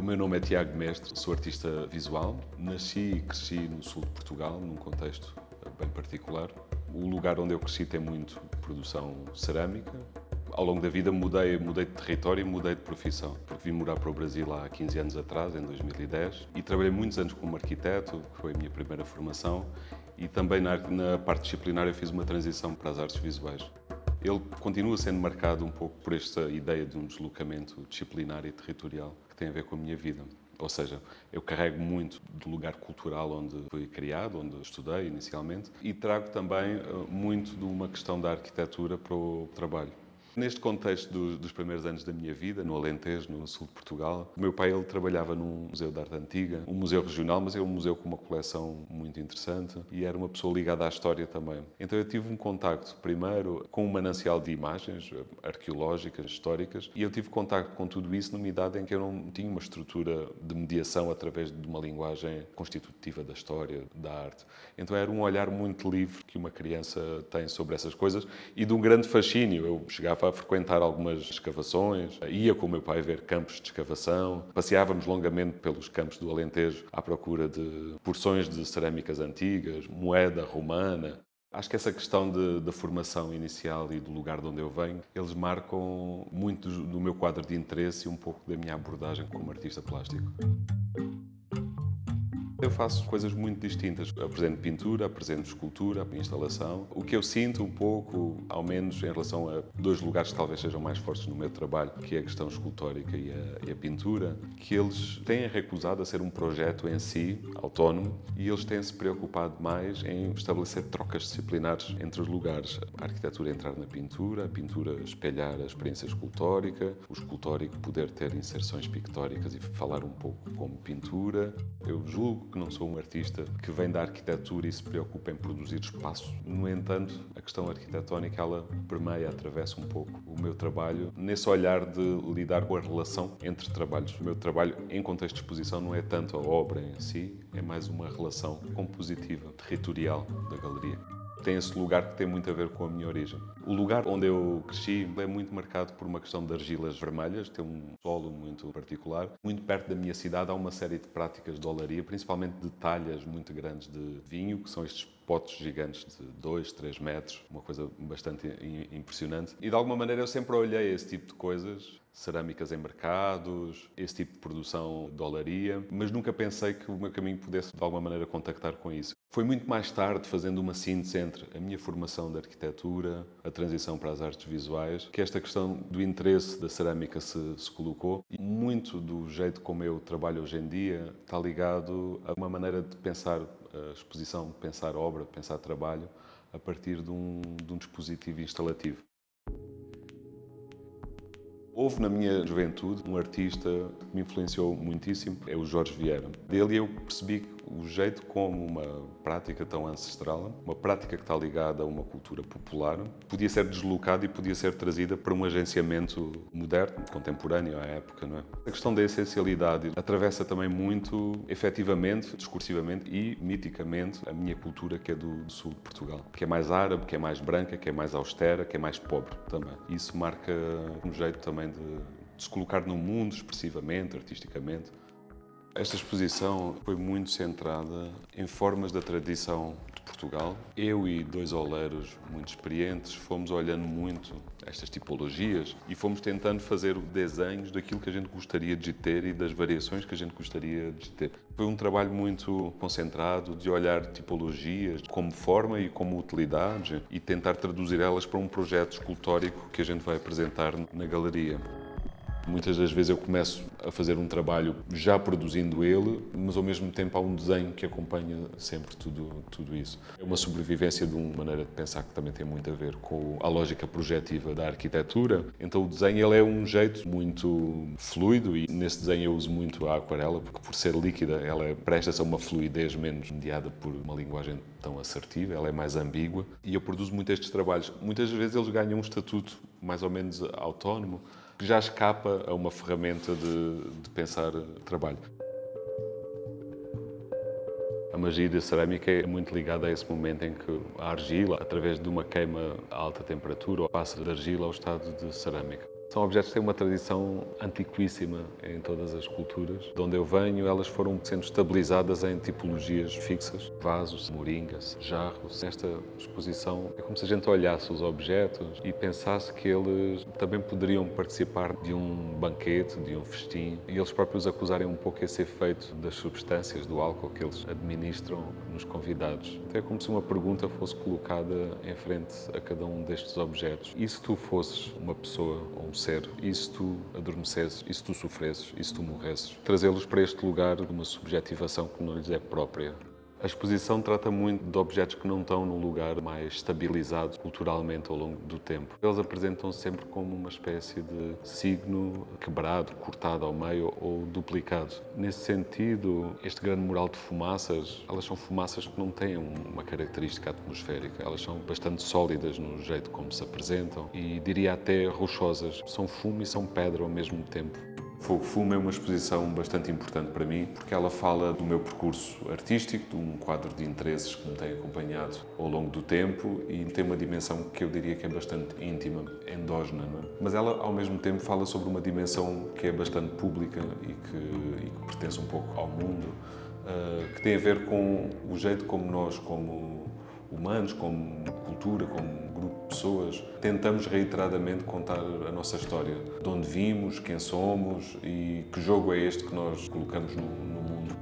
meu nome é Tiago Mestre, sou artista visual. Nasci e cresci no sul de Portugal, num contexto bem particular. O lugar onde eu cresci tem muito produção cerâmica. Ao longo da vida mudei de território e mudei de profissão, porque vim morar para o Brasil há 15 anos atrás, em 2010, e trabalhei muitos anos como arquiteto, que foi a minha primeira formação, e também na parte disciplinar eu fiz uma transição para as artes visuais. Ele continua sendo marcado um pouco por esta ideia de um deslocamento disciplinar e territorial que tem a ver com a minha vida. Ou seja, eu carrego muito do lugar cultural onde fui criado, onde estudei inicialmente, e trago também muito de uma questão da arquitetura para o trabalho. Neste contexto dos primeiros anos da minha vida, no Alentejo, no sul de Portugal, o meu pai ele trabalhava num museu de arte antiga, um museu regional, mas é um museu com uma coleção muito interessante e era uma pessoa ligada à história também. Então eu tive um contacto primeiro com um manancial de imagens arqueológicas, históricas, e eu tive contacto com tudo isso numa idade em que eu não tinha uma estrutura de mediação através de uma linguagem constitutiva da história, da arte. Então era um olhar muito livre que uma criança tem sobre essas coisas e de um grande fascínio. Eu chegava a frequentar algumas escavações, ia com o meu pai ver campos de escavação, passeávamos longamente pelos campos do Alentejo à procura de porções de cerâmicas antigas, moeda romana. Acho que essa questão da formação inicial e do lugar de onde eu venho, eles marcam muito do meu quadro de interesse e um pouco da minha abordagem como artista plástico. Eu faço coisas muito distintas. Apresento pintura, apresento escultura, instalação. O que eu sinto um pouco, ao menos em relação a dois lugares que talvez sejam mais fortes no meu trabalho, que é a questão escultórica e a pintura, que eles têm recusado a ser um projeto em si, autónomo, e eles têm-se preocupado mais em estabelecer trocas disciplinares entre os lugares. A arquitetura entrar na pintura, a pintura espelhar a experiência escultórica, o escultórico poder ter inserções pictóricas e falar um pouco como pintura. Eu julgo que não sou um artista que vem da arquitetura e se preocupa em produzir espaço. No entanto, a questão arquitetónica, ela permeia, atravessa um pouco o meu trabalho, nesse olhar de lidar com a relação entre trabalhos. O meu trabalho, em contexto de exposição, não é tanto a obra em si, é mais uma relação compositiva, territorial da galeria. Tem esse lugar que tem muito a ver com a minha origem. O lugar onde eu cresci é muito marcado por uma questão de argilas vermelhas, tem um solo muito particular. Muito perto da minha cidade há uma série de práticas de olaria, principalmente de talhas muito grandes de vinho, que são estes potes gigantes de 2, 3 metros, uma coisa bastante impressionante. E de alguma maneira eu sempre olhei esse tipo de coisas, cerâmicas em mercados, esse tipo de produção de olaria, mas nunca pensei que o meu caminho pudesse de alguma maneira contactar com isso. Foi muito mais tarde, fazendo uma síntese entre a minha formação de arquitetura, a transição para as artes visuais, que esta questão do interesse da cerâmica se colocou. E muito do jeito como eu trabalho hoje em dia está ligado a uma maneira de pensar a exposição, de pensar obra, de pensar trabalho, a partir de um dispositivo instalativo. Houve na minha juventude um artista que me influenciou muitíssimo, é o Jorge Vieira. Dele eu percebi o jeito como uma prática tão ancestral, uma prática que está ligada a uma cultura popular, podia ser deslocada e podia ser trazida para um agenciamento moderno, contemporâneo à época, não é? A questão da essencialidade atravessa também muito, efetivamente, discursivamente e miticamente, a minha cultura que é do sul de Portugal, que é mais árabe, que é mais branca, que é mais austera, que é mais pobre também. Isso marca um jeito também de se colocar no mundo expressivamente, artisticamente. Esta exposição foi muito centrada em formas da tradição de Portugal. Eu e dois oleiros muito experientes fomos olhando muito estas tipologias e fomos tentando fazer desenhos daquilo que a gente gostaria de ter e das variações que a gente gostaria de ter. Foi um trabalho muito concentrado de olhar tipologias como forma e como utilidade e tentar traduzir elas para um projeto escultórico que a gente vai apresentar na galeria. Muitas das vezes eu começo a fazer um trabalho já produzindo ele, mas ao mesmo tempo há um desenho que acompanha sempre tudo isso. É uma sobrevivência de uma maneira de pensar que também tem muito a ver com a lógica projetiva da arquitetura. Então o desenho ele é um jeito muito fluido e nesse desenho eu uso muito a aquarela, porque por ser líquida ela presta-se a uma fluidez menos mediada por uma linguagem tão assertiva, ela é mais ambígua e eu produzo muito estes trabalhos. Muitas vezes eles ganham um estatuto mais ou menos autónomo, que já escapa a uma ferramenta de pensar trabalho. A magia da cerâmica é muito ligada a esse momento em que a argila, através de uma queima a alta temperatura, passa da argila ao estado de cerâmica. São objetos que têm uma tradição antiquíssima em todas as culturas. De onde eu venho, elas foram sendo estabilizadas em tipologias fixas. Vasos, moringas, jarros. Nesta exposição é como se a gente olhasse os objetos e pensasse que eles também poderiam participar de um banquete, de um festim, e eles próprios acusarem um pouco esse efeito das substâncias, do álcool que eles administram nos convidados. Então é como se uma pergunta fosse colocada em frente a cada um destes objetos. E se tu fosses uma pessoa ou um ser, e se tu adormecesses, e se tu sofresses, e se tu morresses? Trazê-los para este lugar de uma subjetivação que não lhes é própria. A exposição trata muito de objetos que não estão num lugar mais estabilizado culturalmente ao longo do tempo. Eles apresentam-se sempre como uma espécie de signo quebrado, cortado ao meio ou duplicado. Nesse sentido, este grande mural de fumaças, elas são fumaças que não têm uma característica atmosférica. Elas são bastante sólidas no jeito como se apresentam e diria até rochosas. São fumo e são pedra ao mesmo tempo. Fogo Fumo é uma exposição bastante importante para mim porque ela fala do meu percurso artístico, de um quadro de interesses que me tem acompanhado ao longo do tempo e tem uma dimensão que eu diria que é bastante íntima, endógena, não é? Mas ela ao mesmo tempo fala sobre uma dimensão que é bastante pública e que pertence um pouco ao mundo, que tem a ver com o jeito como nós, como humanos, como cultura, como grupo de pessoas, tentamos reiteradamente contar a nossa história. De onde vimos, quem somos e que jogo é este que nós colocamos no mundo.